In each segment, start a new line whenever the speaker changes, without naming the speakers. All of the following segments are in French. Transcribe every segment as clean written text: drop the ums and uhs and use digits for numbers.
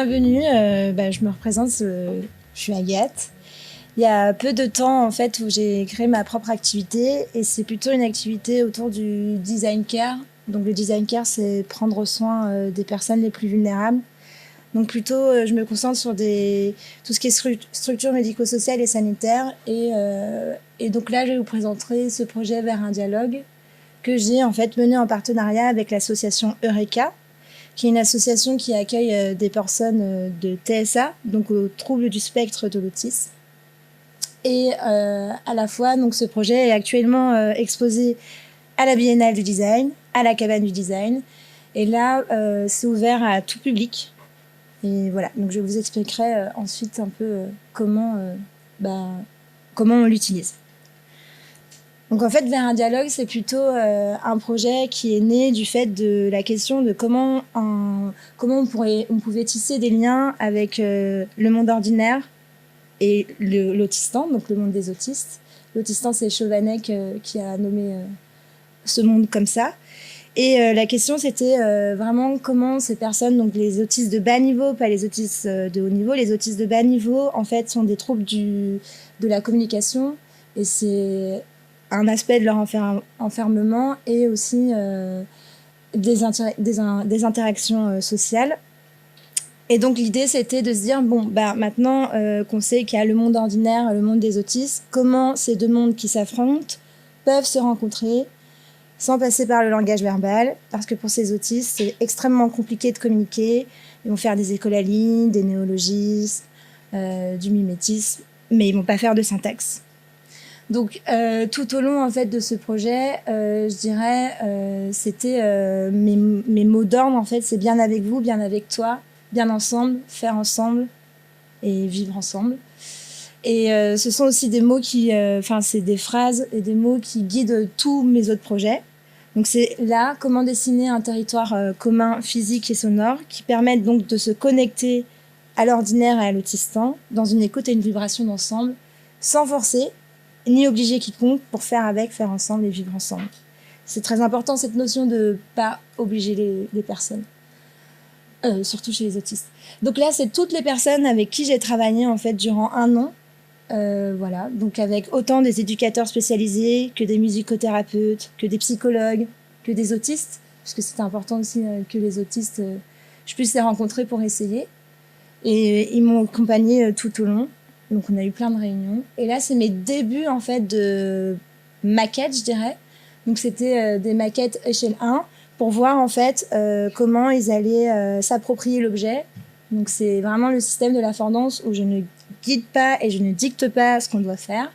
bienvenue. Je me représente, je suis Agathe. Il y a peu de temps en fait où j'ai créé ma propre activité et c'est plutôt une activité autour du design care. Donc le design care, c'est prendre soin des personnes les plus vulnérables. Donc plutôt, je me concentre sur tout ce qui est structure médico-sociale et sanitaire. Et donc là, je vais vous présenter ce projet Vers un dialogue que j'ai en fait mené en partenariat avec l'association Eureka, qui est une association qui accueille des personnes de TSA, donc aux troubles du spectre de l'autisme. Et à la fois, donc ce projet est actuellement exposé à la Biennale du Design, à la Cabane du Design. Et là, c'est ouvert à tout public. Et voilà, donc je vous expliquerai ensuite un peu comment on l'utilise. Donc en fait, Vers un dialogue, c'est plutôt un projet qui est né du fait de la question de comment on pouvait tisser des liens avec le monde ordinaire et l'autistan, donc le monde des autistes. L'autistan, c'est Chovanec qui a nommé ce monde comme ça. Et la question, c'était vraiment comment ces personnes, donc les autistes de bas niveau, pas les autistes de haut niveau, les autistes de bas niveau, en fait, sont des troubles de la communication. Et c'est un aspect de leur enfermement et aussi des interactions sociales. Et donc l'idée, c'était de se dire, maintenant qu'on sait qu'il y a le monde ordinaire et le monde des autistes, comment ces deux mondes qui s'affrontent peuvent se rencontrer sans passer par le langage verbal, parce que pour ces autistes, c'est extrêmement compliqué de communiquer. Ils vont faire des écolalies, des néologismes, du mimétisme, mais ils vont pas faire de syntaxe. Donc, tout au long en fait de ce projet, je dirais, c'était mes mots d'ordre en fait, c'est bien avec vous, bien avec toi, bien ensemble, faire ensemble et vivre ensemble. Et ce sont aussi des mots c'est des phrases et des mots qui guident tous mes autres projets. Donc c'est là comment dessiner un territoire commun physique et sonore qui permettent donc de se connecter à l'ordinaire et à l'autistan dans une écoute et une vibration d'ensemble, sans forcer ni obliger quiconque pour faire avec, faire ensemble et vivre ensemble. C'est très important cette notion de pas obliger les personnes, surtout chez les autistes. Donc là, c'est toutes les personnes avec qui j'ai travaillé en fait durant 1 an. Voilà, donc avec autant des éducateurs spécialisés que des musicothérapeutes, que des psychologues, que des autistes, parce que c'est important aussi que les autistes, je puisse les rencontrer pour essayer. Et ils m'ont accompagnée tout au long. Donc on a eu plein de réunions. Et là, c'est mes débuts en fait de maquettes, je dirais. Donc c'était des maquettes échelle 1 pour voir en fait comment ils allaient s'approprier l'objet. Donc c'est vraiment le système de l'affordance où je ne guide pas et je ne dicte pas ce qu'on doit faire.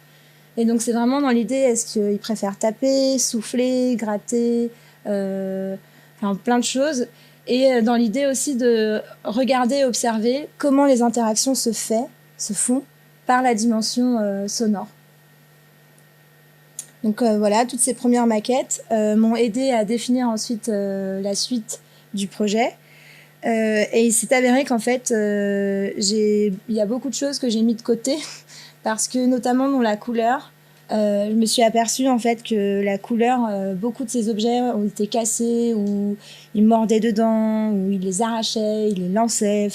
Et donc c'est vraiment dans l'idée, est-ce qu'ils préfèrent taper, souffler, gratter, plein de choses. Et dans l'idée aussi de regarder et observer comment les interactions se font par la dimension sonore. Donc voilà, toutes ces premières maquettes m'ont aidé à définir ensuite la suite du projet. Et il s'est avéré qu'en fait, il y a beaucoup de choses que j'ai mis de côté parce que notamment dans la couleur, je me suis aperçue en fait que la couleur, beaucoup de ces objets ont été cassés ou ils mordaient dedans ou ils les arrachaient, ils les lançaient.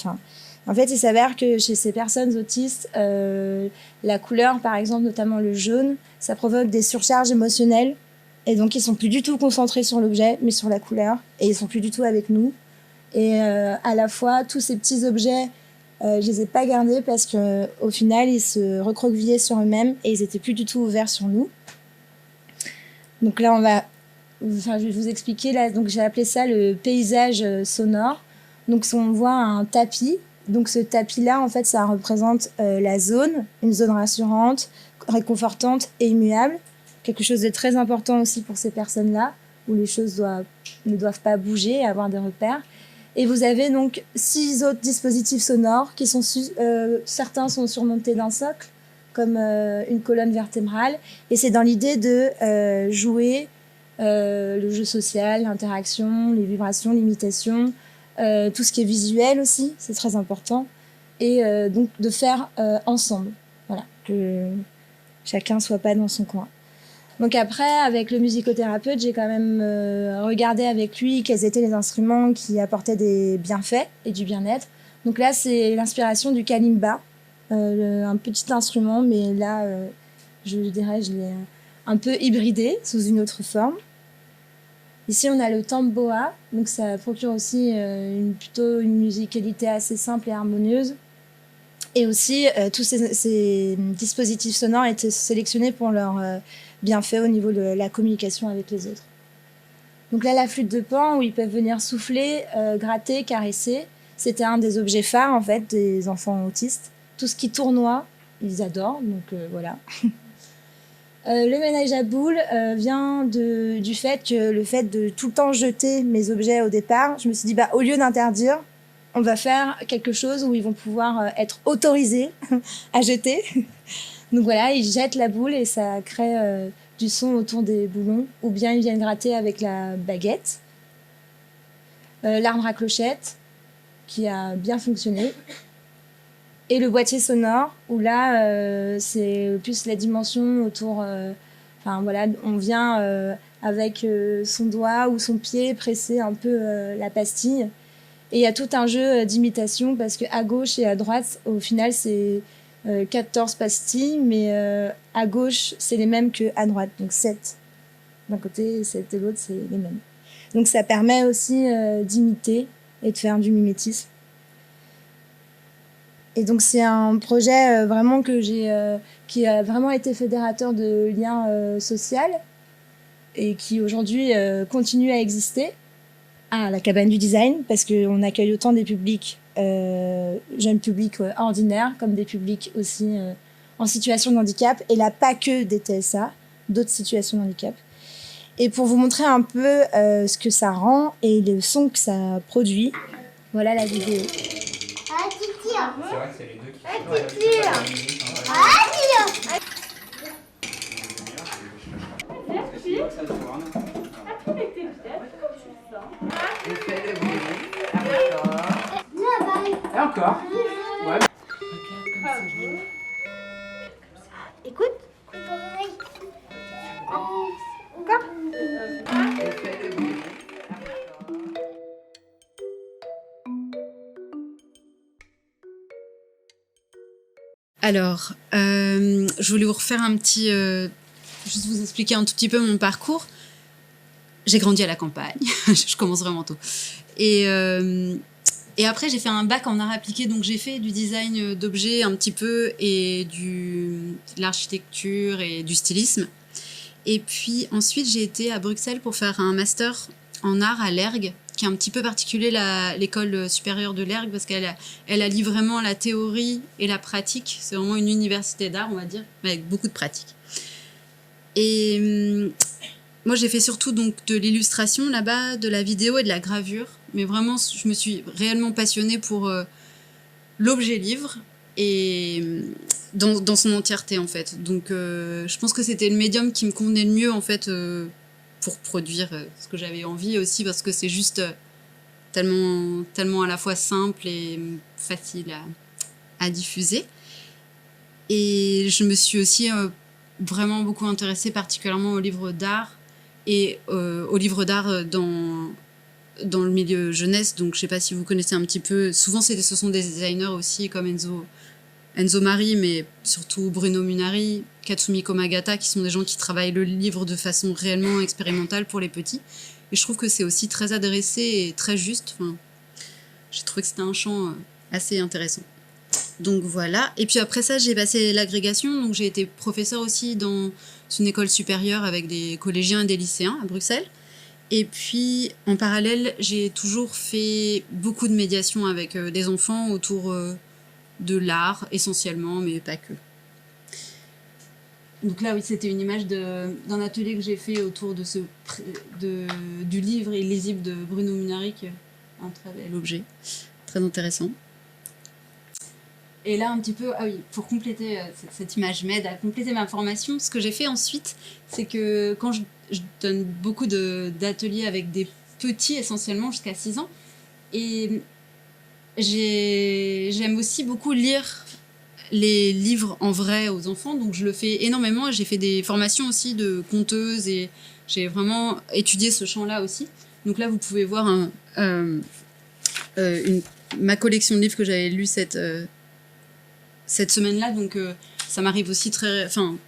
En fait, il s'avère que chez ces personnes autistes, la couleur, par exemple, notamment le jaune, ça provoque des surcharges émotionnelles et donc ils sont plus du tout concentrés sur l'objet, mais sur la couleur et ils sont plus du tout avec nous. Et à la fois, tous ces petits objets, je les ai pas gardés parce qu'au final, ils se recroquevillaient sur eux-mêmes et ils étaient plus du tout ouverts sur nous. Donc là, je vais vous expliquer. Là, donc j'ai appelé ça le paysage sonore. Donc on voit un tapis. Donc ce tapis-là, en fait, ça représente la zone, une zone rassurante, réconfortante et immuable. Quelque chose de très important aussi pour ces personnes-là, où les choses ne doivent pas bouger, avoir des repères. Et vous avez donc 6 autres dispositifs sonores qui sont certains sont surmontés d'un socle, comme une colonne vertébrale. Et c'est dans l'idée de jouer le jeu social, l'interaction, les vibrations, l'imitation, tout ce qui est visuel aussi, c'est très important. Et donc de faire ensemble, voilà, que chacun soit pas dans son coin. Donc après, avec le musicothérapeute, j'ai quand même regardé avec lui quels étaient les instruments qui apportaient des bienfaits et du bien-être. Donc là, c'est l'inspiration du kalimba, un petit instrument, mais là, je dirais, je l'ai un peu hybridé sous une autre forme. Ici, on a le tamboa, donc ça procure aussi plutôt une musicalité assez simple et harmonieuse. Et aussi, tous ces dispositifs sonores étaient sélectionnés pour leur bienfait au niveau de la communication avec les autres. Donc là, la flûte de Pan, où ils peuvent venir souffler, gratter, caresser, c'était un des objets phares en fait des enfants autistes. Tout ce qui tournoie, ils adorent, donc voilà. Le ménage à boules vient du fait que le fait de tout le temps jeter mes objets au départ, je me suis dit au lieu d'interdire, on va faire quelque chose où ils vont pouvoir être autorisés à jeter. Donc voilà, ils jettent la boule et ça crée du son autour des boulons, ou bien ils viennent gratter avec la baguette. L'arbre à clochette, qui a bien fonctionné. Et le boîtier sonore, où là, c'est plus la dimension autour... on vient avec son doigt ou son pied presser un peu la pastille. Et il y a tout un jeu d'imitation, parce qu'à gauche et à droite, au final, c'est 14 pastilles, mais à gauche, c'est les mêmes qu'à droite. Donc 7 d'un côté, et 7 de l'autre, c'est les mêmes. Donc ça permet aussi d'imiter et de faire du mimétisme. Et donc c'est un projet vraiment qui a vraiment été fédérateur de liens sociaux et qui aujourd'hui continue à exister à la cabane du design, parce qu'on accueille autant des publics jeunes publics ordinaires comme des publics aussi en situation de handicap, et là pas que des TSA, d'autres situations de handicap. Et pour vous montrer un peu ce que ça rend et le son que ça produit, voilà la vidéo.
Ah, tu tires.
C'est vrai que c'est les deux qui
tu tires. Ah, tire.
Merci. Ça tourne.
Appuie avec tes têtes, comme tu le sens.
Et fais le bruit. Encore. Et encore. Ouais. Regarde comme c'est beau.
Écoute. Encore.
Et fais le bruit.
Alors, je voulais vous refaire un petit... juste vous expliquer un tout petit peu mon parcours. J'ai grandi à la campagne, je commence vraiment tôt. Et après, j'ai fait un bac en art appliqué, donc j'ai fait du design d'objets un petit peu, et de l'architecture et du stylisme. Et puis ensuite, j'ai été à Bruxelles pour faire un master en art à l'ERG, qui est un petit peu particulier, l'école supérieure de l'ERG, parce qu'elle allie vraiment la théorie et la pratique. C'est vraiment une université d'art, on va dire, mais avec beaucoup de pratique. Et moi, j'ai fait surtout donc de l'illustration là-bas, de la vidéo et de la gravure. Mais vraiment, je me suis réellement passionnée pour l'objet livre, et dans son entièreté, en fait. Donc, je pense que c'était le médium qui me convenait le mieux, en fait, pour produire ce que j'avais envie aussi, parce que c'est juste tellement à la fois simple et facile à diffuser. Et je me suis aussi vraiment beaucoup intéressée particulièrement aux livres d'art, et aux livres d'art dans le milieu jeunesse. Donc je sais pas si vous connaissez un petit peu, souvent ce sont des designers aussi, comme Enzo Mari, mais surtout Bruno Munari, Katsumi Komagata, qui sont des gens qui travaillent le livre de façon réellement expérimentale pour les petits. Et je trouve que c'est aussi très adressé et très juste. Enfin, j'ai trouvé que c'était un champ assez intéressant. Donc voilà. Et puis après ça, j'ai passé l'agrégation. Donc j'ai été professeure aussi dans une école supérieure avec des collégiens et des lycéens à Bruxelles. Et puis en parallèle, j'ai toujours fait beaucoup de médiation avec des enfants autour de l'art essentiellement, mais pas que. Donc là, oui, c'était une image d'un atelier que j'ai fait autour du livre illisible de Bruno Munari, un très bel objet, très intéressant. Et là, un petit peu, pour compléter cette image m'aide à compléter ma formation, ce que j'ai fait ensuite, c'est que quand je donne beaucoup d'ateliers avec des petits, essentiellement jusqu'à 6 ans, et j'aime aussi beaucoup lire les livres en vrai aux enfants, donc je le fais énormément. J'ai fait des formations aussi de conteuse, et j'ai vraiment étudié ce champ-là aussi. Donc là, vous pouvez voir ma collection de livres que j'avais lus cette semaine-là. Donc, ça m'arrive aussi très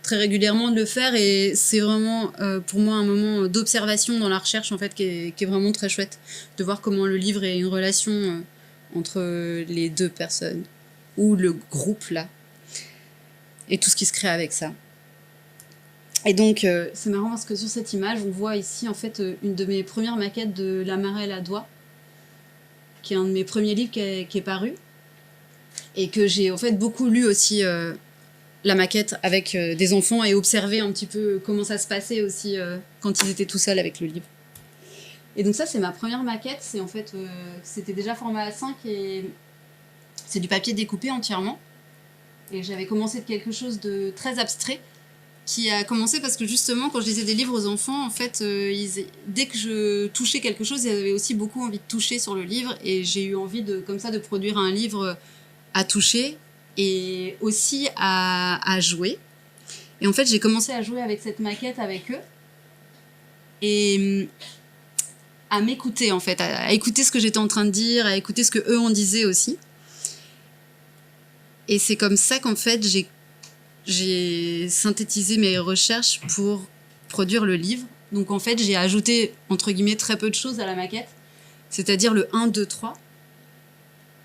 régulièrement de le faire. Et c'est vraiment, pour moi, un moment d'observation dans la recherche, en fait, qui est vraiment très chouette. De voir comment le livre est une relation entre les deux personnes, ou le groupe, là. Et tout ce qui se crée avec ça. Et donc, c'est marrant parce que sur cette image, on voit ici, en fait, une de mes premières maquettes de La Marelle à doigts, qui est un de mes premiers livres qui est paru, et que j'ai, en fait, beaucoup lu aussi, la maquette avec des enfants, et observé un petit peu comment ça se passait aussi quand ils étaient tout seuls avec le livre. Et donc ça, c'est ma première maquette. C'est en fait, c'était déjà format A5, et c'est du papier découpé entièrement. Et j'avais commencé de quelque chose de très abstrait, qui a commencé parce que justement, quand je lisais des livres aux enfants, en fait, dès que je touchais quelque chose, ils avaient aussi beaucoup envie de toucher sur le livre, et j'ai eu envie comme ça de produire un livre à toucher et aussi à jouer. Et en fait, j'ai commencé à jouer avec cette maquette avec eux et à m'écouter, en fait, à écouter ce que j'étais en train de dire, à écouter ce que eux en disaient aussi. Et c'est comme ça qu'en fait, j'ai synthétisé mes recherches pour produire le livre. Donc en fait, j'ai ajouté, entre guillemets, très peu de choses à la maquette, c'est-à-dire le 1, 2, 3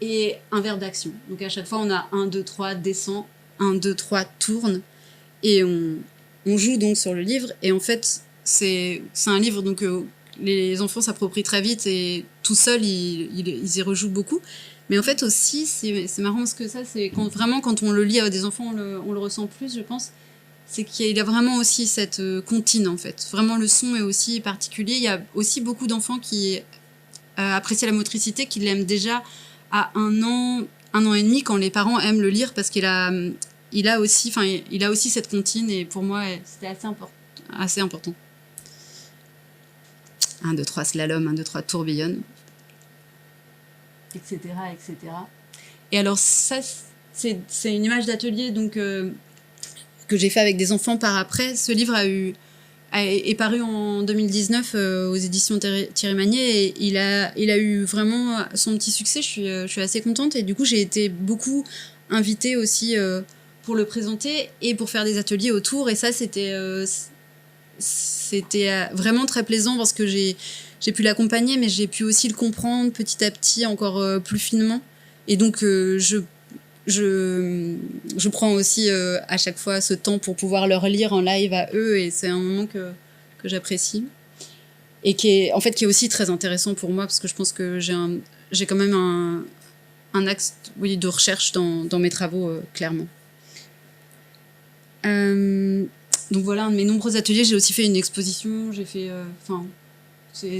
et un verbe d'action. Donc à chaque fois, on a 1, 2, 3, descend, 1, 2, 3, tourne, et on joue donc sur le livre. Et en fait, c'est un livre donc, les enfants s'approprient très vite, et tout seuls, ils y rejouent beaucoup. Mais en fait aussi, c'est marrant parce que ça, c'est quand on le lit à des enfants, on le ressent plus, je pense. C'est qu'il y a vraiment aussi cette comptine, en fait. Vraiment, le son est aussi particulier. Il y a aussi beaucoup d'enfants qui apprécient la motricité, qui l'aiment déjà à 1 an et demi, quand les parents aiment le lire, parce qu'il a aussi cette comptine, et pour moi, c'était assez important. 1, 2, 3, slalom, 1, 2, 3, tourbillonne. Etc. Et alors ça, c'est une image d'atelier donc que j'ai fait avec des enfants par après. Ce livre est paru en 2019 aux éditions Thierry Magnier, et il a eu vraiment son petit succès. Je suis assez contente, et du coup j'ai été beaucoup invitée aussi pour le présenter et pour faire des ateliers autour, et ça c'était vraiment très plaisant parce que j'ai pu l'accompagner, mais j'ai pu aussi le comprendre petit à petit encore plus finement. Et donc, je prends aussi à chaque fois ce temps pour pouvoir leur lire en live à eux, et c'est un moment que j'apprécie. Et qui est aussi très intéressant pour moi, parce que je pense que j'ai quand même un axe de recherche dans mes travaux, clairement. Donc voilà, un de mes nombreux ateliers. J'ai aussi fait une exposition, j'ai fait...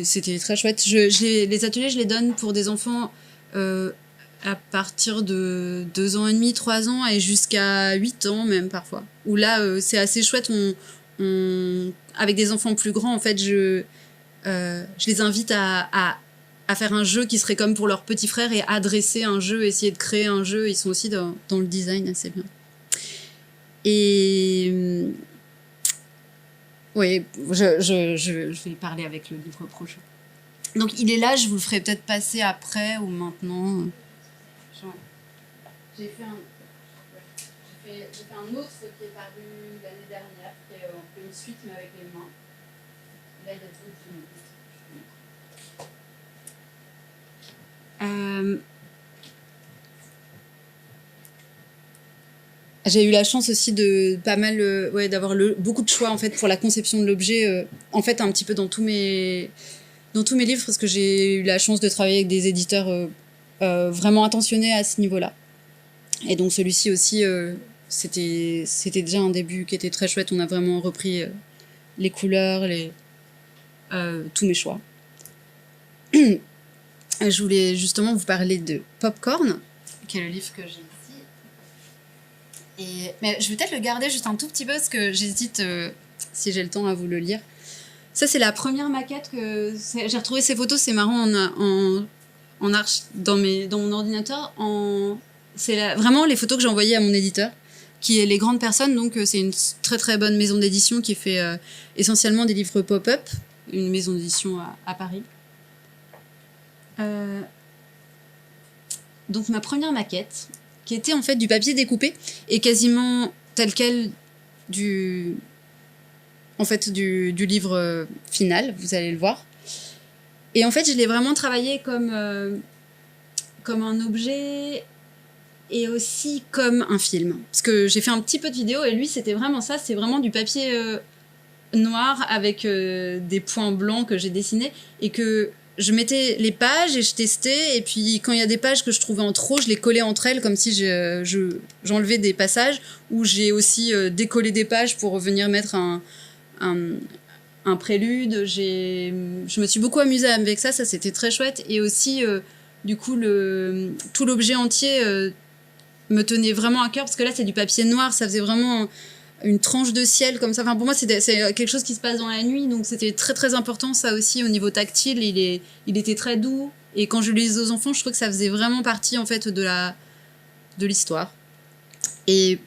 c'était très chouette. Les ateliers, je les donne pour des enfants à partir de 2 ans et demi, 3 ans, et jusqu'à 8 ans même parfois. Où là, c'est assez chouette. Avec des enfants plus grands, en fait, je les invite à faire un jeu qui serait comme pour leur petit frère, et adresser un jeu, essayer de créer un jeu. Ils sont aussi dans le design assez bien. Et... oui, je vais parler avec le livre prochain. Donc il est là, je vous le ferai peut-être passer après ou maintenant. J'ai fait un autre qui est paru l'année dernière, qui est un peu une suite mais avec les mains. Là, il y a d'autres. J'ai eu la chance aussi de d'avoir beaucoup de choix en fait pour la conception de l'objet, en fait un petit peu dans tous mes livres, parce que j'ai eu la chance de travailler avec des éditeurs vraiment attentionnés à ce niveau-là. Et donc celui-ci aussi, c'était déjà un début qui était très chouette. On a vraiment repris les couleurs, tous mes choix. Je voulais justement vous parler de Popcorn, qui est le livre que j'ai ici. Mais je vais peut-être le garder juste un tout petit peu, parce que j'hésite, si j'ai le temps, à vous le lire. Ça, c'est la première maquette que... J'ai retrouvé ces photos, c'est marrant, dans mon ordinateur. C'est vraiment les photos que j'ai envoyées à mon éditeur, qui est Les Grandes Personnes. Donc, c'est une très très bonne maison d'édition qui fait essentiellement des livres pop-up, une maison d'édition à Paris. donc ma première maquette, qui était en fait du papier découpé et quasiment tel quel du livre final, vous allez le voir. Et en fait, je l'ai vraiment travaillé comme un objet et aussi comme un film. Parce que j'ai fait un petit peu de vidéo et lui, c'était vraiment ça, c'est vraiment du papier noir avec des points blancs que j'ai dessinés et que je mettais les pages et je testais, et puis quand il y a des pages que je trouvais en trop, je les collais entre elles comme si j'enlevais des passages, ou j'ai aussi décollé des pages pour venir mettre un prélude. Je me suis beaucoup amusée avec ça c'était très chouette, et aussi du coup tout l'objet entier me tenait vraiment à cœur, parce que là c'est du papier noir, ça faisait vraiment une tranche de ciel comme ça. Enfin, pour moi, c'est quelque chose qui se passe dans la nuit, donc c'était très très important. Ça aussi, au niveau tactile, il était très doux. Et quand je le lisais aux enfants, je trouvais que ça faisait vraiment partie en fait de l'histoire. Et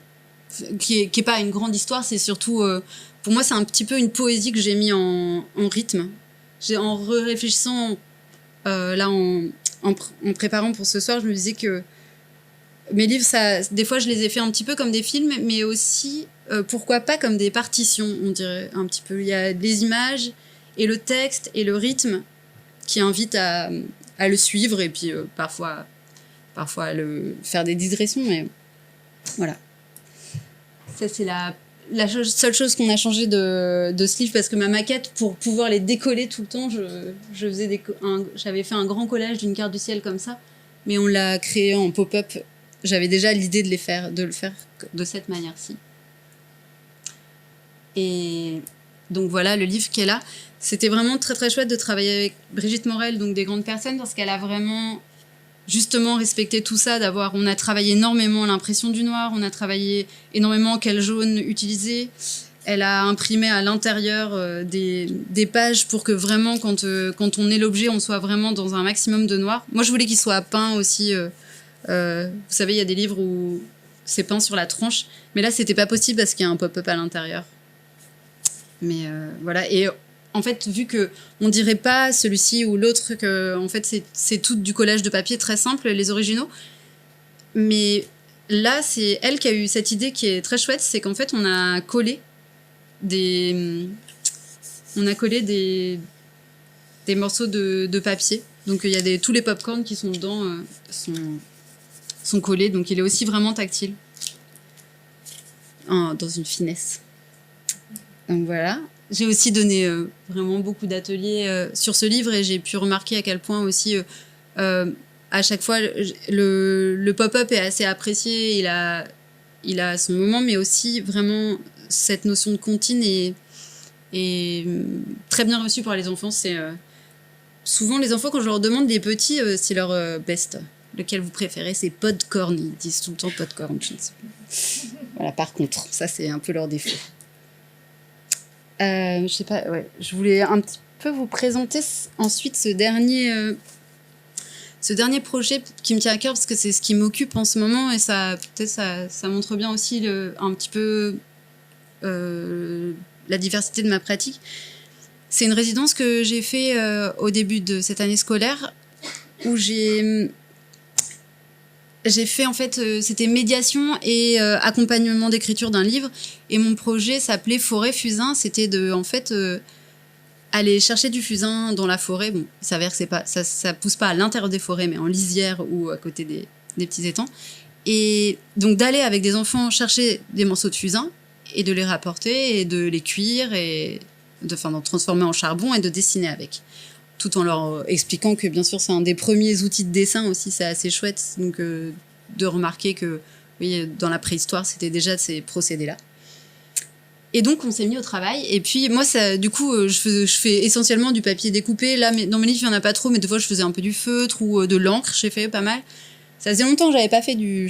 qui est pas une grande histoire, c'est surtout pour moi c'est un petit peu une poésie que j'ai mis en rythme. En réfléchissant là en préparant pour ce soir, je me disais que mes livres, des fois, je les ai fait un petit peu comme des films, mais aussi, pourquoi pas comme des partitions, on dirait un petit peu. Il y a des images et le texte et le rythme qui invitent à le suivre, et puis parfois à faire des digressions, mais voilà. Ça, c'est la seule chose qu'on a changé de ce livre, parce que ma maquette, pour pouvoir les décoller tout le temps, j'avais fait un grand collage d'une carte du ciel comme ça, mais on l'a créé en pop-up. J'avais déjà l'idée de le faire de cette manière-ci. Et donc voilà, le livre qui est là. C'était vraiment très très chouette de travailler avec Brigitte Morel, donc des grandes personnes, parce qu'elle a vraiment justement respecté tout ça. On a travaillé énormément l'impression du noir, on a travaillé énormément quel jaune utiliser. Elle a imprimé à l'intérieur des pages pour que vraiment, quand on ait l'objet, on soit vraiment dans un maximum de noir. Moi, je voulais qu'il soit peint aussi. Vous savez, il y a des livres où c'est peint sur la tranche, mais là c'était pas possible parce qu'il y a un pop-up à l'intérieur. Mais voilà, et en fait, vu que on dirait pas celui-ci ou l'autre, que en fait c'est tout du collage de papier très simple, les originaux, mais là c'est elle qui a eu cette idée qui est très chouette, c'est qu'en fait on a collé des morceaux de papier, donc il y a tous les pop-corns qui sont dedans sont collés, donc il est aussi vraiment tactile, dans une finesse. Donc voilà. J'ai aussi donné vraiment beaucoup d'ateliers sur ce livre, et j'ai pu remarquer à quel point aussi à chaque fois le pop-up est assez apprécié, il a son moment, mais aussi vraiment cette notion de comptine est très bien reçue par les enfants. C'est souvent les enfants, quand je leur demande, des petits, c'est leur best. Lequel vous préférez? C'est Podcorn. Ils disent tout le temps Podcorn. Je ne sais pas. Voilà, par contre, ça c'est un peu leur défaut. Je sais pas, ouais. Je voulais un petit peu vous présenter ensuite ce dernier projet qui me tient à cœur, parce que c'est ce qui m'occupe en ce moment, et ça montre bien aussi un petit peu la diversité de ma pratique. C'est une résidence que j'ai fait au début de cette année scolaire, où j'ai fait, en fait, c'était médiation et accompagnement d'écriture d'un livre. Et mon projet s'appelait Forêt Fusain. C'était aller chercher du fusain dans la forêt. Bon, il s'avère que ça pousse pas à l'intérieur des forêts, mais en lisière ou à côté des petits étangs. Et donc d'aller avec des enfants chercher des morceaux de fusain et de les rapporter et de les cuire et d'en transformer en charbon et de dessiner avec. Tout en leur expliquant que, bien sûr, c'est un des premiers outils de dessin aussi, c'est assez chouette. Donc, de remarquer que, oui, dans la préhistoire, c'était déjà ces procédés-là. Et donc, on s'est mis au travail. Et puis, moi, du coup, je fais essentiellement du papier découpé. Là, dans mes livres, il n'y en a pas trop, mais des fois, je faisais un peu du feutre ou de l'encre. J'ai fait pas mal. Ça faisait longtemps que je n'avais pas fait du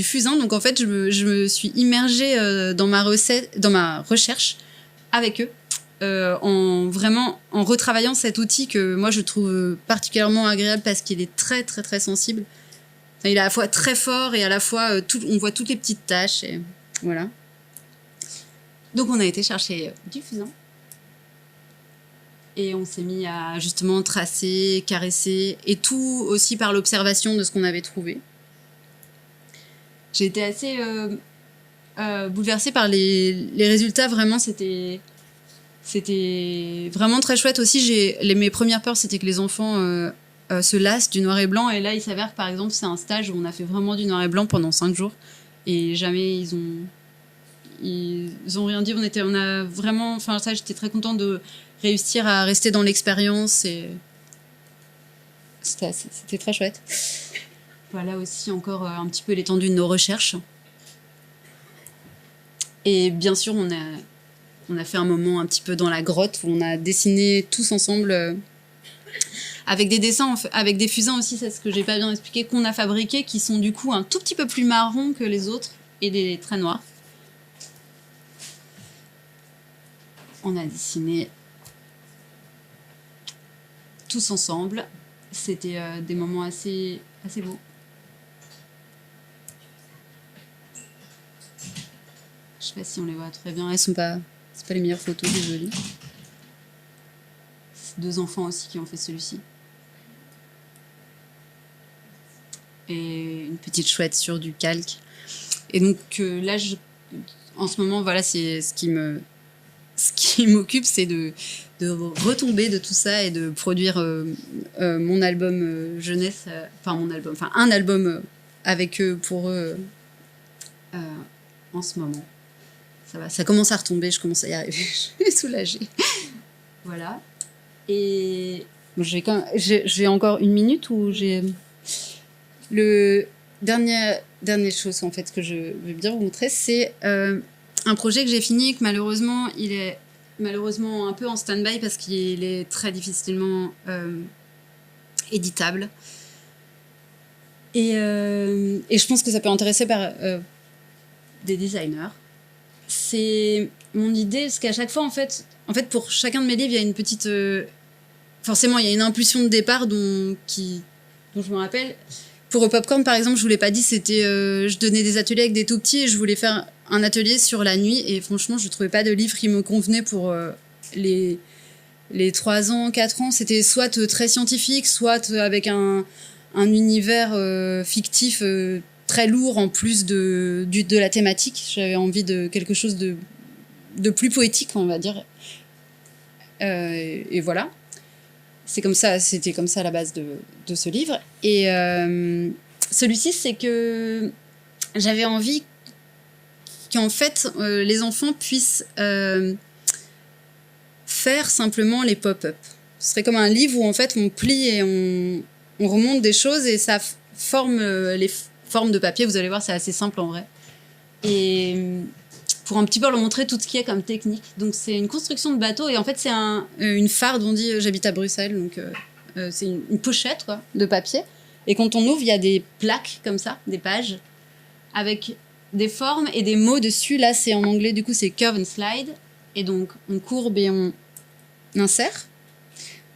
fusain. Donc, en fait, je me suis immergée dans ma recherche avec eux. En retravaillant cet outil que moi je trouve particulièrement agréable, parce qu'il est très très très sensible. Enfin, il est à la fois très fort et à la fois on voit toutes les petites taches, et voilà. Donc on a été chercher du fusain. Et on s'est mis à justement tracer, caresser, et tout aussi par l'observation de ce qu'on avait trouvé. J'ai été assez bouleversée par les résultats, vraiment, c'était vraiment très chouette aussi. Mes premières peurs, c'était que les enfants se lassent du noir et blanc, et là, il s'avère que, par exemple, c'est un stage où on a fait vraiment du noir et blanc pendant 5 jours, et jamais ils ont rien dit. On a vraiment, enfin ça, j'étais très contente de réussir à rester dans l'expérience, et c'était très chouette. Voilà aussi encore un petit peu l'étendue de nos recherches. Et bien sûr, on a fait un moment un petit peu dans la grotte où on a dessiné tous ensemble avec des dessins, avec des fusains aussi, c'est ce que j'ai pas bien expliqué, qu'on a fabriqués, qui sont du coup un tout petit peu plus marron que les autres et des traits noirs. On a dessiné tous ensemble. C'était des moments assez beaux. Je sais pas si on les voit très bien. C'est pas les meilleures photos, désolée. C'est 2 enfants aussi qui ont fait celui-ci. Et une petite chouette sur du calque. Et donc là, en ce moment, voilà, c'est ce qui m'occupe, c'est de retomber de tout ça et de produire mon album jeunesse, un album avec eux, pour eux, en ce moment. Ça va, ça commence à retomber, je commence à y arriver, je suis soulagée. Voilà. Et bon, j'ai encore 1 minute où j'ai le dernière chose en fait que je veux bien vous montrer, c'est un projet que j'ai fini, que malheureusement il est un peu en stand-by parce qu'il est très difficilement éditable. Et je pense que ça peut intéresser par des designers. C'est mon idée, parce qu'à chaque fois, en fait, pour chacun de mes livres, il y a une petite... forcément, il y a une impulsion de départ dont je me rappelle. Pour Popcorn, par exemple, je vous l'ai pas dit, c'était... je donnais des ateliers avec des tout petits et je voulais faire un atelier sur la nuit. Et franchement, je trouvais pas de livre qui me convenait pour les 3 ans, 4 ans. C'était soit très scientifique, soit avec un univers fictif très lourd en plus de la thématique. J'avais envie de quelque chose de plus poétique, on va dire. Et voilà. C'était comme ça à la base de ce livre. Et celui-ci, c'est que j'avais envie qu'en fait, les enfants puissent faire simplement les pop-up. Ce serait comme un livre où en fait on plie et on remonte des choses et ça forme les formes de papier. Vous allez voir, c'est assez simple en vrai. Et pour un petit peu leur montrer tout ce qu'il y a comme technique. Donc c'est une construction de bateau et en fait c'est une farde, on dit, j'habite à Bruxelles, donc c'est une pochette quoi, de papier. Et quand on ouvre, il y a des plaques comme ça, des pages, avec des formes et des mots dessus. Là c'est en anglais, du coup c'est curve and slide. Et donc on courbe et on insère.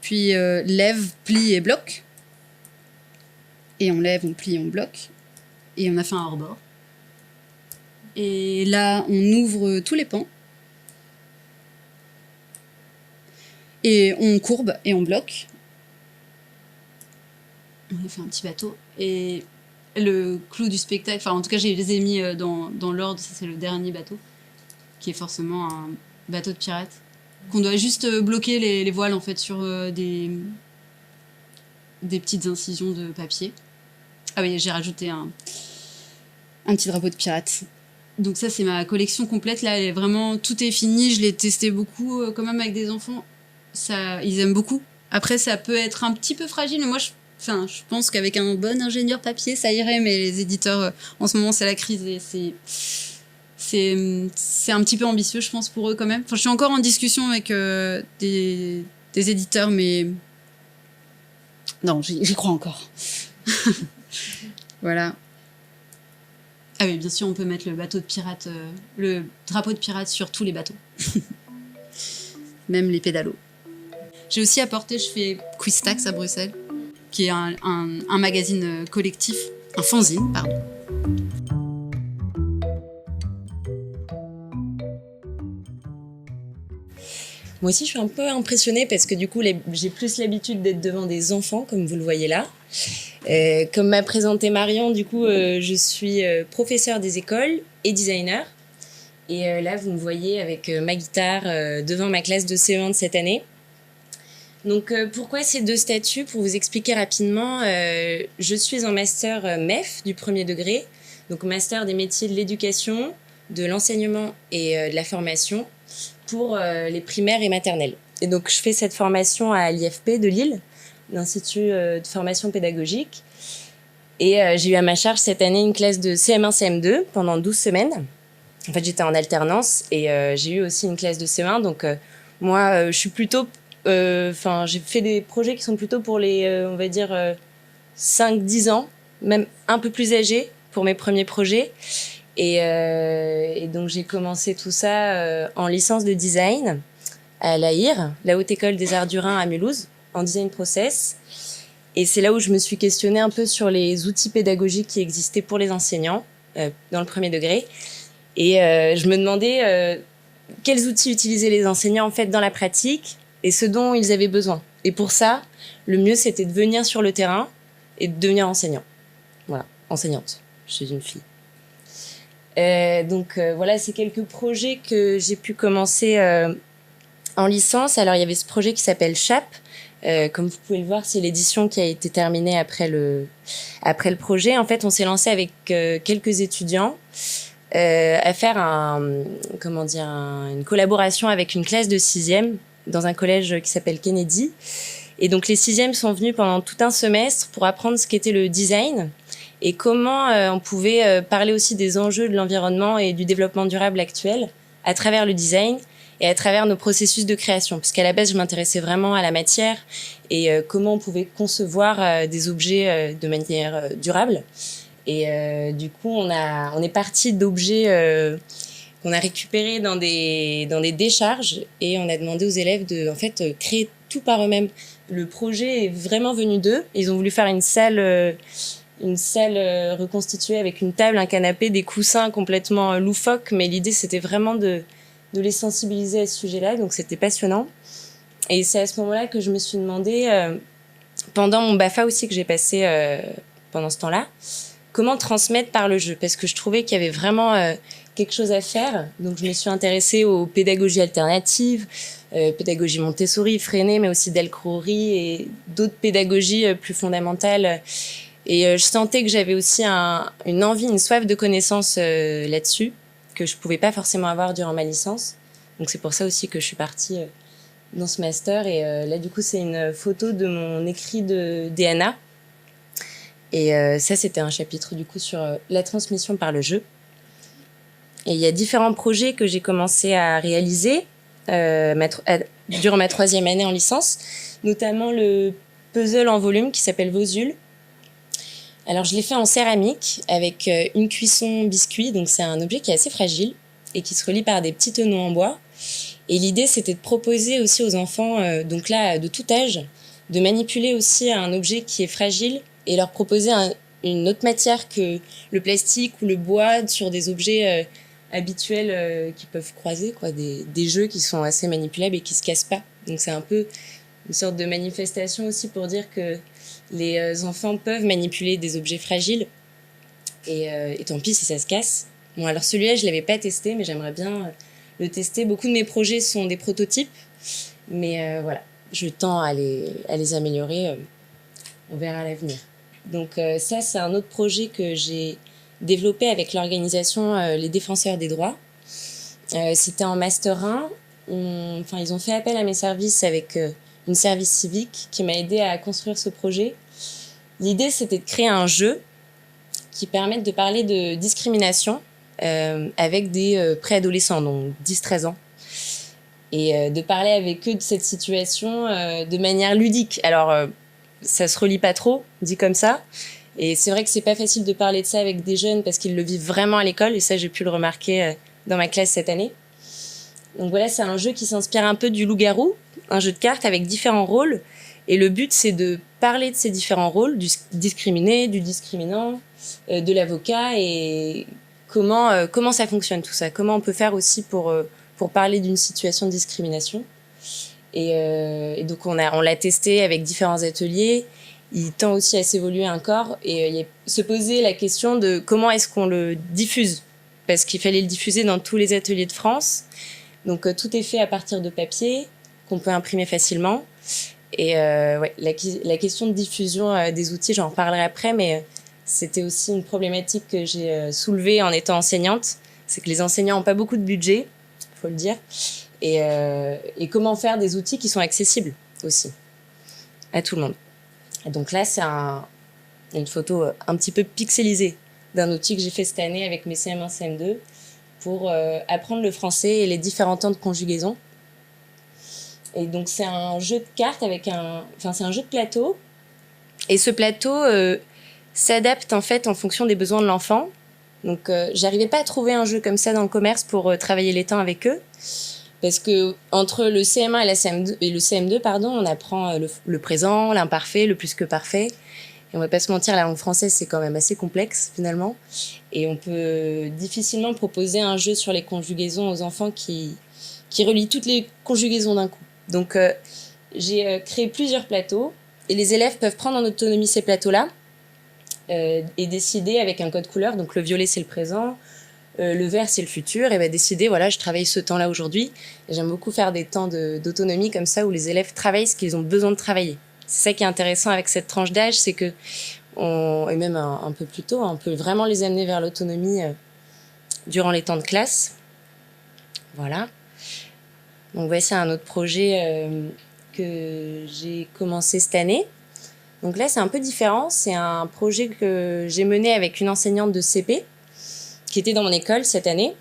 Puis lève, plie et bloque. Et on lève, on plie, on bloque. Et on a fait un hors-bord. Et là, on ouvre tous les pans. Et on courbe et on bloque. On a fait un petit bateau. Et le clou du spectacle, enfin en tout cas, je les ai mis dans l'ordre. Ça, c'est le dernier bateau, qui est forcément un bateau de pirate. Qu'on doit juste bloquer les voiles en fait sur des petites incisions de papier. Ah oui, j'ai rajouté un petit drapeau de pirate. Donc ça, c'est ma collection complète. Là, tout est fini. Je l'ai testé beaucoup quand même avec des enfants. Ils aiment beaucoup. Après, ça peut être un petit peu fragile. Mais moi, je pense qu'avec un bon ingénieur papier, ça irait. Mais les éditeurs, en ce moment, c'est la crise. Et c'est un petit peu ambitieux, je pense, pour eux quand même. Enfin, je suis encore en discussion avec des éditeurs, mais non, j'y crois encore. Voilà. Ah oui, bien sûr, on peut mettre le bateau de pirate, le drapeau de pirate sur tous les bateaux. Même les pédalos. J'ai aussi apporté, je fais Quistax à Bruxelles, qui est un magazine collectif, un fanzine, pardon.
Moi aussi, je suis un peu impressionnée parce que du coup, j'ai plus l'habitude d'être devant des enfants, comme vous le voyez là. Comme m'a présenté Marion, du coup, je suis professeure des écoles et designer. Et là, vous me voyez avec ma guitare devant ma classe de CE1 de cette année. Donc, pourquoi ces deux statuts? Pour vous expliquer rapidement, je suis en master MEF du premier degré, donc master des métiers de l'éducation, de l'enseignement et de la formation pour les primaires et maternelles. Et donc, je fais cette formation à l'IFP de Lille, l'Institut de formation pédagogique. Et j'ai eu à ma charge cette année une classe de CM1, CM2 pendant 12 semaines. En fait, j'étais en alternance et j'ai eu aussi une classe de CE1. Donc, moi, je suis plutôt... j'ai fait des projets qui sont plutôt pour les, on va dire, 5-10 ans, même un peu plus âgés pour mes premiers projets. Et donc, j'ai commencé tout ça en licence de design à l'AIR, la Haute École des Arts du Rhin à Mulhouse, en design process. Et c'est là où je me suis questionnée un peu sur les outils pédagogiques qui existaient pour les enseignants dans le premier degré. Et je me demandais quels outils utilisaient les enseignants en fait dans la pratique et ce dont ils avaient besoin. Et pour ça, le mieux c'était de venir sur le terrain et de devenir enseignant. Voilà, enseignante. Je suis une fille. Donc voilà, c'est quelques projets que j'ai pu commencer en licence. Alors il y avait ce projet qui s'appelle CHAP. Comme vous pouvez le voir, c'est l'édition qui a été terminée après le projet. En fait, on s'est lancé avec quelques étudiants à faire une collaboration avec une classe de 6e dans un collège qui s'appelle Kennedy. Et donc, les 6e sont venus pendant tout un semestre pour apprendre ce qu'était le design et comment on pouvait parler aussi des enjeux de l'environnement et du développement durable actuel à travers le design et à travers nos processus de création. Parce qu'à la base, je m'intéressais vraiment à la matière et comment on pouvait concevoir des objets de manière durable. Et du coup, on est parti d'objets qu'on a récupérés dans des décharges et on a demandé aux élèves de créer tout par eux-mêmes. Le projet est vraiment venu d'eux. Ils ont voulu faire une salle reconstituée avec une table, un canapé, des coussins complètement loufoques. Mais l'idée, c'était vraiment de les sensibiliser à ce sujet-là. Donc, c'était passionnant. Et c'est à ce moment-là que je me suis demandé, pendant mon BAFA aussi que j'ai passé pendant ce temps-là, comment transmettre par le jeu, parce que je trouvais qu'il y avait vraiment quelque chose à faire. Donc, je me suis intéressée aux pédagogies alternatives, pédagogie Montessori, Freinet, mais aussi Del Crowry et d'autres pédagogies plus fondamentales. Et je sentais que j'avais aussi une envie, une soif de connaissances là-dessus, que je pouvais pas forcément avoir durant ma licence. Donc, c'est pour ça aussi que je suis partie dans ce master. Et là, du coup, c'est une photo de mon écrit de DNA. Et ça, c'était un chapitre du coup sur la transmission par le jeu. Et il y a différents projets que j'ai commencé à réaliser durant ma 3e année en licence, notamment le puzzle en volume qui s'appelle Vosule. Alors, je l'ai fait en céramique avec une cuisson biscuit. Donc, c'est un objet qui est assez fragile et qui se relie par des petits tenons en bois. Et l'idée, c'était de proposer aussi aux enfants, donc là, de tout âge, de manipuler aussi un objet qui est fragile et leur proposer une autre matière que le plastique ou le bois sur des objets habituels qui peuvent croiser, quoi, des jeux qui sont assez manipulables et qui se cassent pas. Donc c'est un peu une sorte de manifestation aussi pour dire que les enfants peuvent manipuler des objets fragiles et tant pis si ça se casse. Bon, alors celui-là, je l'avais pas testé, mais j'aimerais bien le tester. Beaucoup de mes projets sont des prototypes, mais voilà, je tends à les améliorer. On verra à l'avenir. Donc ça, c'est un autre projet que j'ai développé avec l'organisation Les Défenseurs des Droits. C'était en Master 1. Ils ont fait appel à mes services avec une service civique qui m'a aidé à construire ce projet. L'idée, c'était de créer un jeu qui permette de parler de discrimination avec des préadolescents, donc 10-13 ans. Et de parler avec eux de cette situation de manière ludique. Alors, ça se relie pas trop, dit comme ça. Et c'est vrai que c'est pas facile de parler de ça avec des jeunes parce qu'ils le vivent vraiment à l'école. Et ça, j'ai pu le remarquer dans ma classe cette année. Donc voilà, c'est un jeu qui s'inspire un peu du loup-garou, un jeu de cartes avec différents rôles. Et le but, c'est de parler de ces différents rôles, du discriminé, du discriminant, de l'avocat et comment ça fonctionne tout ça. Comment on peut faire aussi pour parler d'une situation de discrimination. Et donc, on l'a testé avec différents ateliers. Il tend aussi à s'évoluer encore et se poser la question de comment est-ce qu'on le diffuse, parce qu'il fallait le diffuser dans tous les ateliers de France. Donc, tout est fait à partir de papier qu'on peut imprimer facilement. Et la question de diffusion des outils, j'en reparlerai après, mais c'était aussi une problématique que j'ai soulevée en étant enseignante. C'est que les enseignants n'ont pas beaucoup de budget, il faut le dire. Et comment faire des outils qui sont accessibles aussi à tout le monde. Et donc là, c'est une photo un petit peu pixelisée d'un outil que j'ai fait cette année avec mes CM1, CM2 pour apprendre le français et les différents temps de conjugaison. Et donc, c'est un jeu de cartes c'est un jeu de plateau. Et ce plateau s'adapte en fait en fonction des besoins de l'enfant. Donc, j'arrivais pas à trouver un jeu comme ça dans le commerce pour travailler les temps avec eux. Parce que entre le CM1 et le CM2, on apprend le présent, l'imparfait, le plus que parfait. Et on va pas se mentir, la langue française, c'est quand même assez complexe, finalement. Et on peut difficilement proposer un jeu sur les conjugaisons aux enfants qui relie toutes les conjugaisons d'un coup. Donc, j'ai créé plusieurs plateaux. Et les élèves peuvent prendre en autonomie ces plateaux-là et décider avec un code couleur. Donc, le violet, c'est le présent. Le vert, c'est le futur. Et décider, voilà, je travaille ce temps-là aujourd'hui. Et j'aime beaucoup faire des temps d'autonomie comme ça où les élèves travaillent ce qu'ils ont besoin de travailler. C'est ça qui est intéressant avec cette tranche d'âge, c'est que, et même un peu plus tôt, on peut vraiment les amener vers l'autonomie durant les temps de classe. Voilà. Donc voici un autre projet que j'ai commencé cette année. Donc là, c'est un peu différent. C'est un projet que j'ai mené avec une enseignante de CP qui était dans mon école cette année.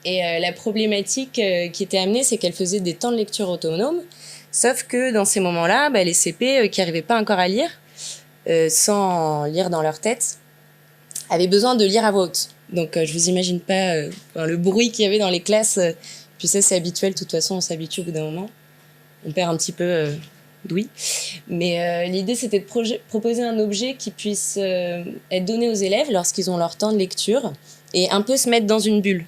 Et la problématique qui était amenée, c'est qu'elle faisait des temps de lecture autonomes. Sauf que dans ces moments-là, les CP qui n'arrivaient pas encore à lire, sans lire dans leur tête, avaient besoin de lire à voix haute. Donc je vous imagine pas le bruit qu'il y avait dans les classes. Puis ça, c'est habituel. De toute façon, on s'habitue au bout d'un moment. On perd un petit peu d'ouïe. Mais l'idée, c'était de proposer un objet qui puisse être donné aux élèves lorsqu'ils ont leur temps de lecture et un peu se mettre dans une bulle.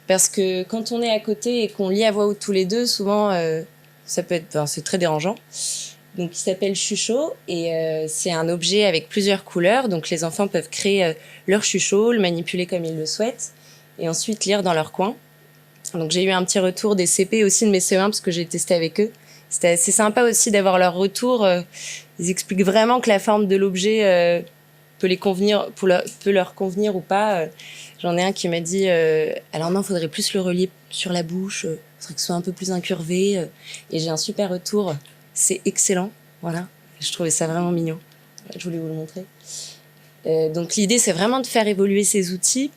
Parce que quand on est à côté et qu'on lit à voix haute tous les deux, souvent, c'est très dérangeant. Donc, il s'appelle Chuchot et c'est un objet avec plusieurs couleurs. Donc, les enfants peuvent créer leur chuchot, le manipuler comme ils le souhaitent et ensuite lire dans leur coin. Donc, j'ai eu un petit retour des CP aussi de mes CE1 parce que j'ai testé avec eux. C'était assez sympa aussi d'avoir leur retour. Ils expliquent vraiment que la forme de l'objet peut leur convenir ou pas. J'en ai un qui m'a dit alors non, il faudrait plus le relier sur la bouche, il faudrait que ce soit un peu plus incurvé. Et j'ai un super retour. C'est excellent. Voilà. Je trouvais ça vraiment mignon. Je voulais vous le montrer. Donc l'idée, c'est vraiment de faire évoluer ces outils,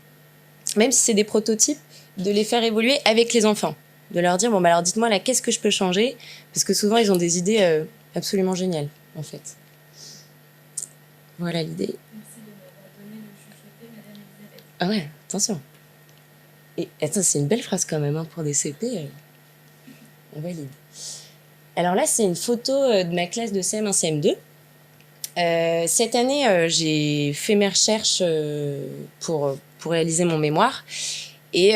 même si c'est des prototypes, de les faire évoluer avec les enfants. De leur dire, alors dites-moi là, qu'est-ce que je peux changer? Parce que souvent, ils ont des idées absolument géniales, en fait. Voilà l'idée.
Merci de m'avoir donné le chuchoté, Madame Elisabeth.
Ah ouais, attention. Et attends, c'est une belle phrase quand même, pour des CP. On valide. Alors là, c'est une photo de ma classe de CM1, CM2. Cette année, j'ai fait mes recherches pour réaliser mon mémoire. Et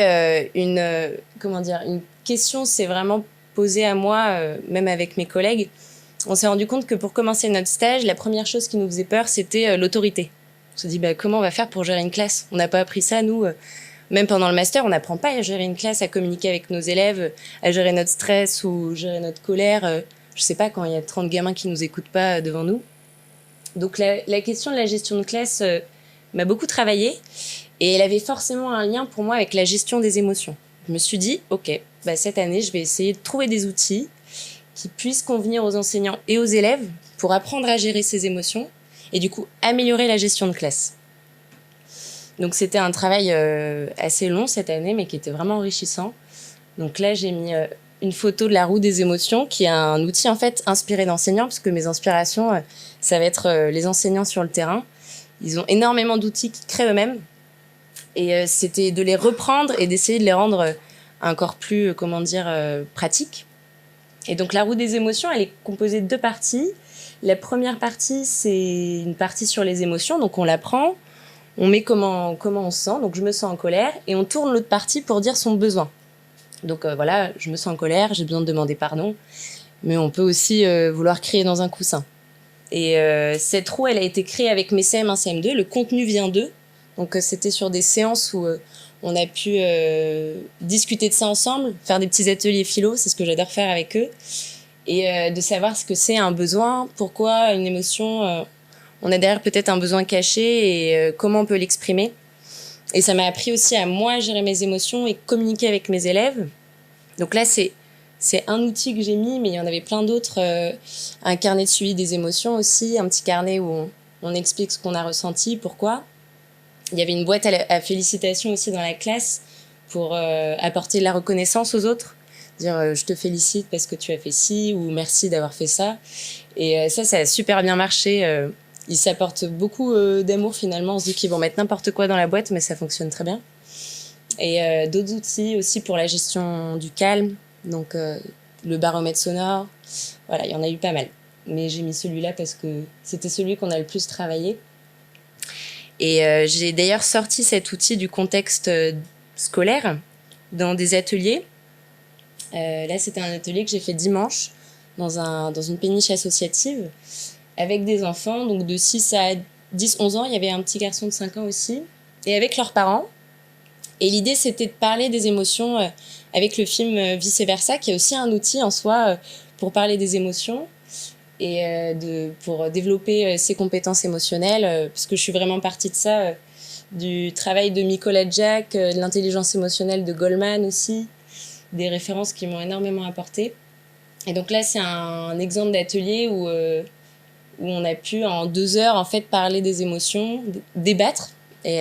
une question s'est vraiment posée à moi, même avec mes collègues. On s'est rendu compte que pour commencer notre stage, la première chose qui nous faisait peur, c'était l'autorité. On se dit, comment on va faire pour gérer une classe? On n'a pas appris ça, nous. Même pendant le master, on n'apprend pas à gérer une classe, à communiquer avec nos élèves, à gérer notre stress ou gérer notre colère. Je sais pas, quand il y a 30 gamins qui nous écoutent pas devant nous. Donc la question de la gestion de classe m'a beaucoup travaillé. Et elle avait forcément un lien pour moi avec la gestion des émotions. Je me suis dit, ok, cette année, je vais essayer de trouver des outils qui puissent convenir aux enseignants et aux élèves pour apprendre à gérer ces émotions et du coup améliorer la gestion de classe. Donc c'était un travail assez long cette année, mais qui était vraiment enrichissant. Donc là, j'ai mis une photo de la roue des émotions, qui est un outil en fait inspiré d'enseignants, parce que mes inspirations, ça va être les enseignants sur le terrain. Ils ont énormément d'outils qu'ils créent eux-mêmes. Et c'était de les reprendre et d'essayer de les rendre encore plus, pratiques. Et donc, la roue des émotions, elle est composée de 2 parties. La première partie, c'est une partie sur les émotions. Donc, on la prend, on met comment on se sent. Donc, je me sens en colère. Et on tourne l'autre partie pour dire son besoin. Donc voilà, je me sens en colère, j'ai besoin de demander pardon, mais on peut aussi vouloir crier dans un coussin. Et cette roue, elle a été créée avec mes CM1, CM2, le contenu vient d'eux. Donc c'était sur des séances où on a pu discuter de ça ensemble, faire des petits ateliers philo, c'est ce que j'adore faire avec eux, et de savoir ce que c'est un besoin, pourquoi une émotion, on a derrière peut-être un besoin caché et comment on peut l'exprimer. Et ça m'a appris aussi à moi gérer mes émotions et communiquer avec mes élèves. Donc là, c'est un outil que j'ai mis, mais il y en avait plein d'autres. Un carnet de suivi des émotions aussi, un petit carnet où on explique ce qu'on a ressenti, pourquoi. Il y avait une boîte à félicitations aussi dans la classe pour apporter de la reconnaissance aux autres. Dire je te félicite parce que tu as fait ci ou merci d'avoir fait ça. Et ça a super bien marché. Ils s'apportent beaucoup d'amour finalement. On se dit qu'ils vont mettre n'importe quoi dans la boîte, mais ça fonctionne très bien. Et d'autres outils aussi pour la gestion du calme. Donc le baromètre sonore. Voilà, il y en a eu pas mal. Mais j'ai mis celui-là parce que c'était celui qu'on a le plus travaillé. Et j'ai d'ailleurs sorti cet outil du contexte scolaire dans des ateliers. Là, c'était un atelier que j'ai fait dimanche dans une péniche associative avec des enfants, donc de 6 à 10, 11 ans. Il y avait un petit garçon de 5 ans aussi, et avec leurs parents. Et l'idée, c'était de parler des émotions avec le film Vice Versa, qui est aussi un outil en soi pour parler des émotions et pour développer ses compétences émotionnelles, parce que je suis vraiment partie de ça, du travail de Nicolas Jack, de l'intelligence émotionnelle de Goleman aussi, des références qui m'ont énormément apporté. Et donc là, c'est un exemple d'atelier où on a pu, en 2 heures, en fait, parler des émotions, débattre. Et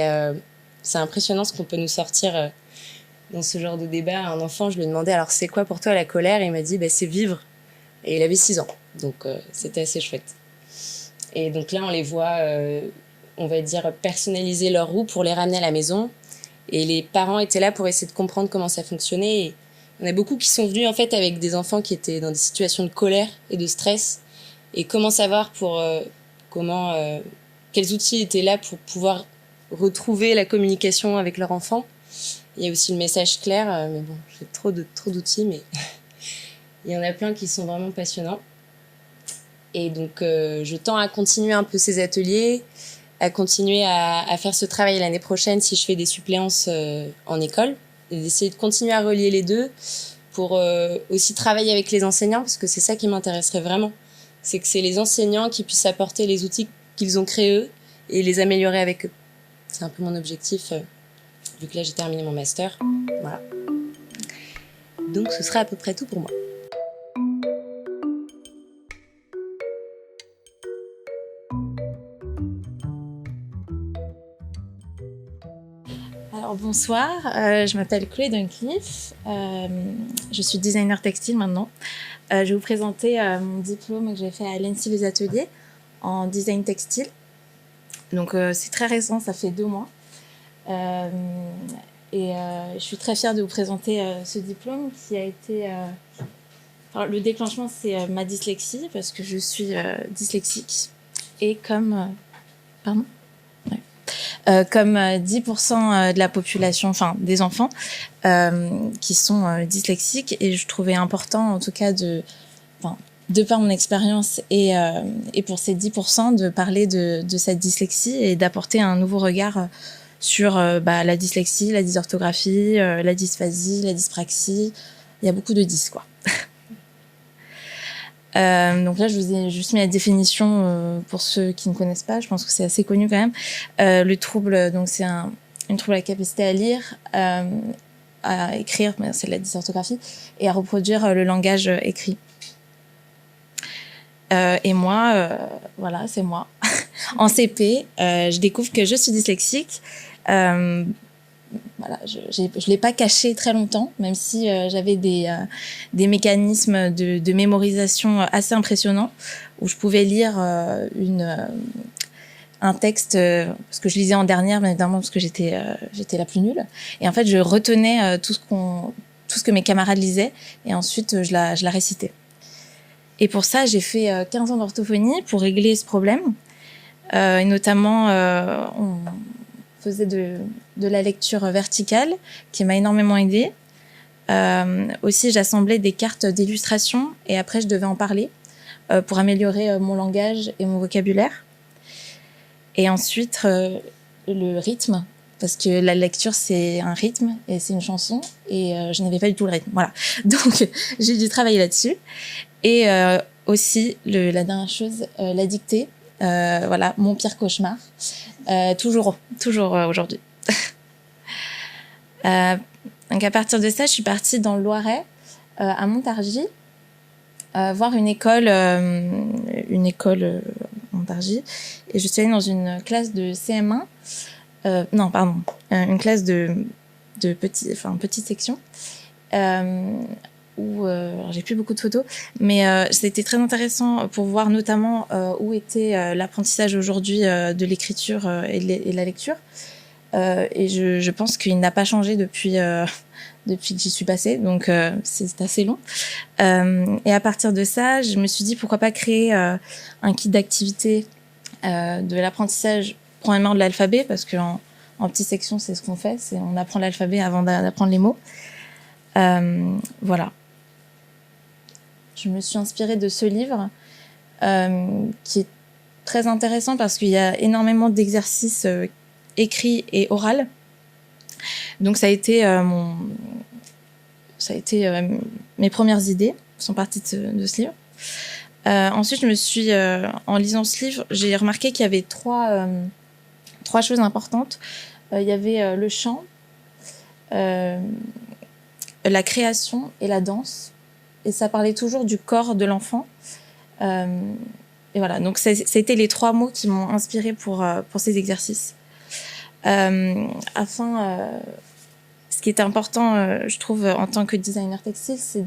c'est impressionnant ce qu'on peut nous sortir dans ce genre de débat. Un enfant, je lui ai demandé, alors c'est quoi pour toi la colère ? Et il m'a dit, c'est vivre. Et il avait 6 ans, donc c'était assez chouette. Et donc là, on les voit, on va dire, personnaliser leur roue pour les ramener à la maison. Et les parents étaient là pour essayer de comprendre comment ça fonctionnait. Et on a beaucoup qui sont venus en fait avec des enfants qui étaient dans des situations de colère et de stress. Et comment savoir quels outils étaient là pour pouvoir retrouver la communication avec leur enfant. Il y a aussi le message clair, mais bon, j'ai trop d'outils, mais il y en a plein qui sont vraiment passionnants. Et donc, je tends à continuer un peu ces ateliers, à continuer à faire ce travail l'année prochaine si je fais des suppléances en école, et d'essayer de continuer à relier les deux pour aussi travailler avec les enseignants, parce que c'est ça qui m'intéresserait vraiment. C'est que c'est les enseignants qui puissent apporter les outils qu'ils ont créés eux et les améliorer avec eux. C'est un peu mon objectif, vu que là j'ai terminé mon master. Voilà. Donc ce sera à peu près tout pour moi.
Alors bonsoir, je m'appelle Chloé Duncliffe, je suis designer textile maintenant. Je vais vous présenter mon diplôme que j'ai fait à l'ENSI Les Ateliers en design textile. Donc c'est très récent, ça fait 2 mois. Et je suis très fière de vous présenter ce diplôme qui a été... Alors, le déclenchement, c'est ma dyslexie, parce que je suis dyslexique. Et comme... Pardon ? Comme 10% de la population, enfin des enfants qui sont dyslexiques, et je trouvais important en tout cas de par mon expérience et pour ces 10% de parler de cette dyslexie et d'apporter un nouveau regard sur la dyslexie, la dysorthographie, la dysphasie, la dyspraxie. Il y a beaucoup de dys, quoi. Donc là, je vous ai juste mis la définition pour ceux qui ne connaissent pas. Je pense que c'est assez connu quand même. Le trouble, donc c'est une trouble à la capacité à lire, à écrire, mais c'est de la dysorthographie, et à reproduire le langage écrit. Et moi, voilà, c'est moi. En CP, je découvre que je suis dyslexique. Voilà, je l'ai pas caché très longtemps, même si j'avais des mécanismes de mémorisation assez impressionnants, où je pouvais lire un texte, parce que je lisais en dernière, bien évidemment, parce que j'étais la plus nulle. Et en fait, je retenais tout ce que mes camarades lisaient, et ensuite je la récitais. Et pour ça, j'ai fait 15 ans d'orthophonie pour régler ce problème. Et notamment, on faisait de la lecture verticale qui m'a énormément aidée. Aussi, j'assemblais des cartes d'illustration et après, je devais en parler pour améliorer mon langage et mon vocabulaire. Et ensuite, le rythme, parce que la lecture, c'est un rythme et c'est une chanson et je n'avais pas du tout le rythme. Voilà. Donc, j'ai dû travailler là-dessus. Et aussi, la dernière chose, la dictée. Voilà, mon pire cauchemar. Toujours aujourd'hui. Donc à partir de ça, je suis partie dans le Loiret, à Montargis, voir une école Montargis, et je suis allée dans une classe de CM1, une classe de petite section, où alors j'ai plus beaucoup de photos, mais c'était très intéressant pour voir notamment où était l'apprentissage aujourd'hui de l'écriture et de la lecture. Et je pense qu'il n'a pas changé depuis que j'y suis passée, donc c'est assez long. Et à partir de ça, je me suis dit pourquoi pas créer un kit d'activité de l'apprentissage, premièrement de l'alphabet, parce qu'en petite section, c'est ce qu'on fait, on apprend l'alphabet avant d'apprendre les mots. Voilà. Je me suis inspirée de ce livre qui est très intéressant parce qu'il y a énormément d'exercices écrits et oraux. Donc ça a été mes premières idées sont parties de ce livre. Ensuite, en lisant ce livre, j'ai remarqué qu'il y avait trois choses importantes. Il y avait le chant, la création et la danse. Et ça parlait toujours du corps de l'enfant. Et voilà, donc c'était les trois mots qui m'ont inspirée pour ces exercices. Ce qui était important, je trouve, en tant que designer textile, c'est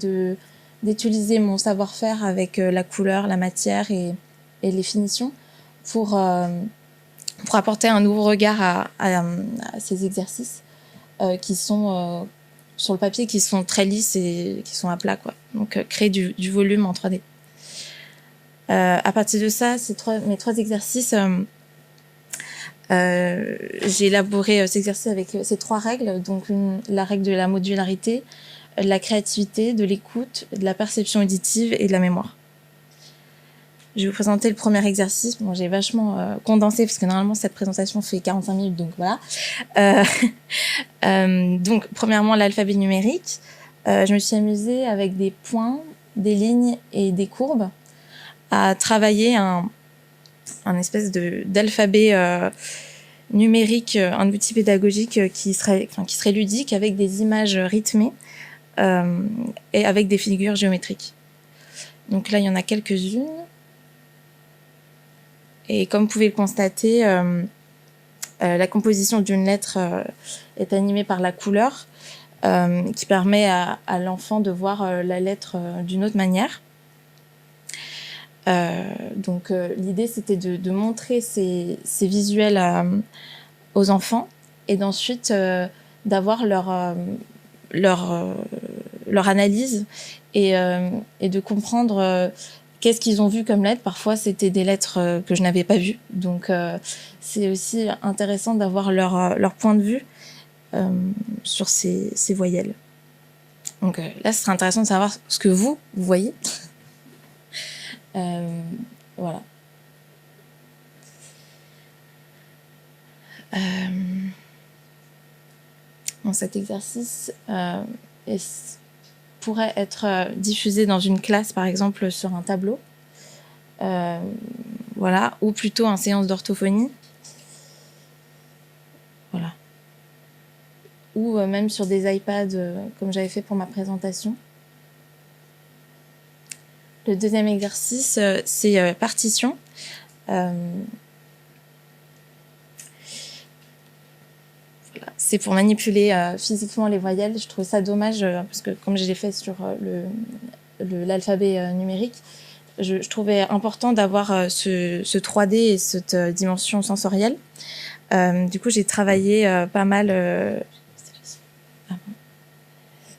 d'utiliser mon savoir-faire avec la couleur, la matière et les finitions pour apporter un nouveau regard à ces exercices qui sont sur le papier, qui sont très lisses et qui sont à plat, quoi. Donc créer du volume en 3D. À partir de ça, mes trois exercices, j'ai élaboré ces exercices avec ces trois règles, donc la règle de la modularité, de la créativité, de l'écoute, de la perception auditive et de la mémoire. Je vais vous présenter le premier exercice. Bon, j'ai vachement condensé parce que normalement cette présentation fait 45 minutes, donc voilà. Donc premièrement l'alphabet numérique. Je me suis amusée avec des points, des lignes et des courbes à travailler un espèce d'alphabet numérique, un outil pédagogique qui serait ludique avec des images rythmées et avec des figures géométriques. Donc là, il y en a quelques-unes. Et comme vous pouvez le constater, la composition d'une lettre est animée par la couleur qui permet à l'enfant de voir la lettre d'une autre manière. Donc l'idée c'était de montrer ces visuels aux enfants et d'ensuite d'avoir leur analyse et de comprendre qu'est-ce qu'ils ont vu comme lettres. Parfois c'était des lettres que je n'avais pas vues, donc c'est aussi intéressant d'avoir leur point de vue sur ces voyelles. Donc là ce serait intéressant de savoir ce que vous voyez. Voilà. Cet exercice pourrait être diffusé dans une classe, par exemple, sur un tableau. Voilà. Ou plutôt en séance d'orthophonie. Voilà. Ou même sur des iPads, comme j'avais fait pour ma présentation. Le deuxième exercice, c'est partition. Voilà. C'est pour manipuler physiquement les voyelles. Je trouve ça dommage parce que comme je l'ai fait sur l'alphabet numérique, je trouvais important d'avoir ce 3D et cette dimension sensorielle. Du coup, j'ai travaillé pas mal.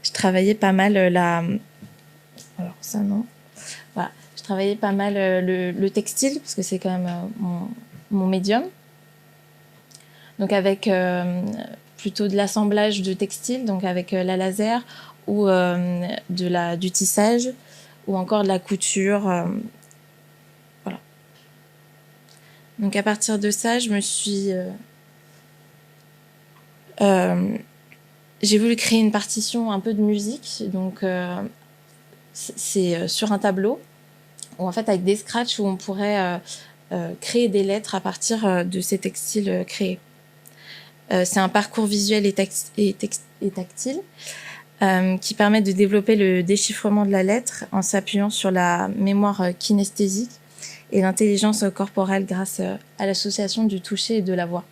Je travaillais pas mal alors ça non. Voilà. Je travaillais pas mal le textile, parce que c'est quand même mon médium. Donc avec plutôt de l'assemblage de textiles, donc avec la laser, ou du tissage ou encore de la couture. Voilà. Donc à partir de ça, je me suis... j'ai voulu créer une partition un peu de musique. Donc c'est sur un tableau où en fait avec des scratchs où on pourrait créer des lettres à partir de ces textiles créés. C'est un parcours visuel et tactile qui permet de développer le déchiffrement de la lettre en s'appuyant sur la mémoire kinesthésique et l'intelligence corporelle grâce à l'association du toucher et de la voix.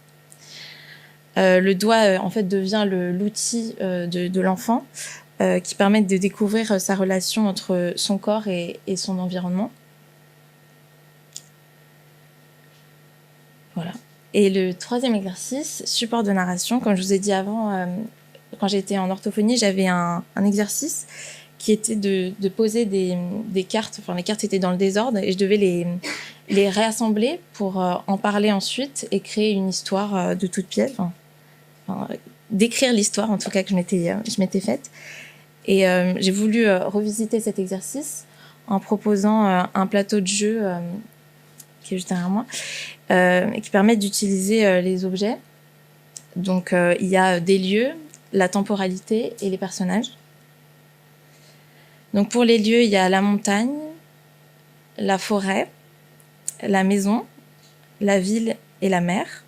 Le doigt en fait devient l'outil de l'enfant qui permet de découvrir sa relation entre son corps et son environnement. Voilà. Et le troisième exercice, support de narration, comme je vous ai dit avant, quand j'étais en orthophonie, j'avais un exercice qui était de poser des cartes. Enfin, les cartes étaient dans le désordre et je devais les réassembler pour en parler ensuite et créer une histoire de toutes pièces. Enfin, d'écrire l'histoire, en tout cas, que je m'étais faite. Et j'ai voulu revisiter cet exercice en proposant un plateau de jeu qui est juste derrière moi, qui permet d'utiliser les objets. Donc, il y a des lieux, la temporalité et les personnages. Donc, pour les lieux, il y a la montagne, la forêt, la maison, la ville et la mer.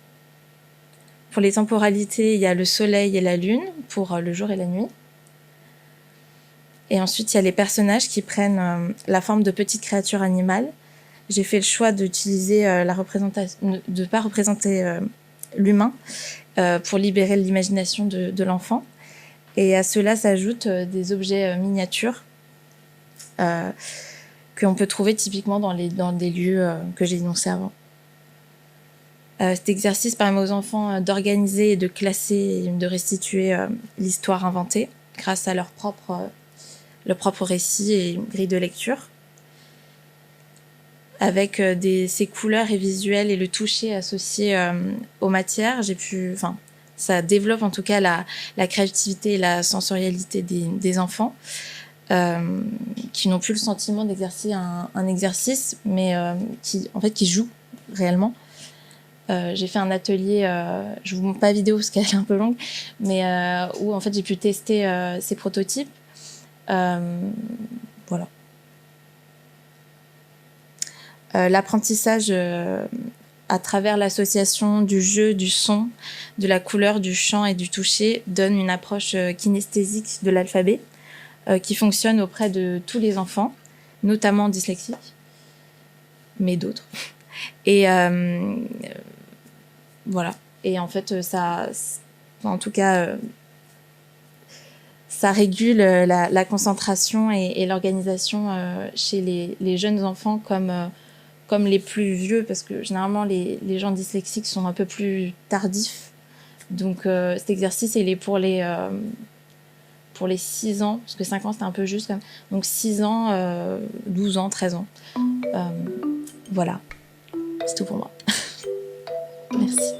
Pour les temporalités, il y a le soleil et la lune pour le jour et la nuit. Et ensuite, il y a les personnages qui prennent la forme de petites créatures animales. J'ai fait le choix d'utiliser la représentation, de ne pas représenter l'humain pour libérer l'imagination de l'enfant. Et à cela s'ajoutent des objets miniatures qu'on peut trouver typiquement dans des lieux que j'ai énoncés avant. Cet exercice permet aux enfants d'organiser et de classer et de restituer l'histoire inventée grâce à leur propre récit et grille de lecture. Avec ces couleurs et visuels et le toucher associé aux matières, ça développe en tout cas la créativité et la sensorialité des enfants qui n'ont plus le sentiment d'exercer un exercice, mais qui jouent réellement. J'ai fait un atelier, je vous montre pas la vidéo parce qu'elle est un peu longue, mais où en fait j'ai pu tester ces prototypes. Voilà. L'apprentissage à travers l'association du jeu, du son, de la couleur, du chant et du toucher donne une approche kinesthésique de l'alphabet qui fonctionne auprès de tous les enfants, notamment dyslexiques, mais d'autres. Et voilà. Et en fait, ça régule la concentration et l'organisation chez les jeunes enfants comme les plus vieux, parce que généralement les gens dyslexiques sont un peu plus tardifs. Donc cet exercice, il est pour les 6 ans, parce que 5 ans c'était un peu juste quand même. Donc 6 ans, 12 ans, 13 ans. Voilà, c'est tout pour moi. Merci.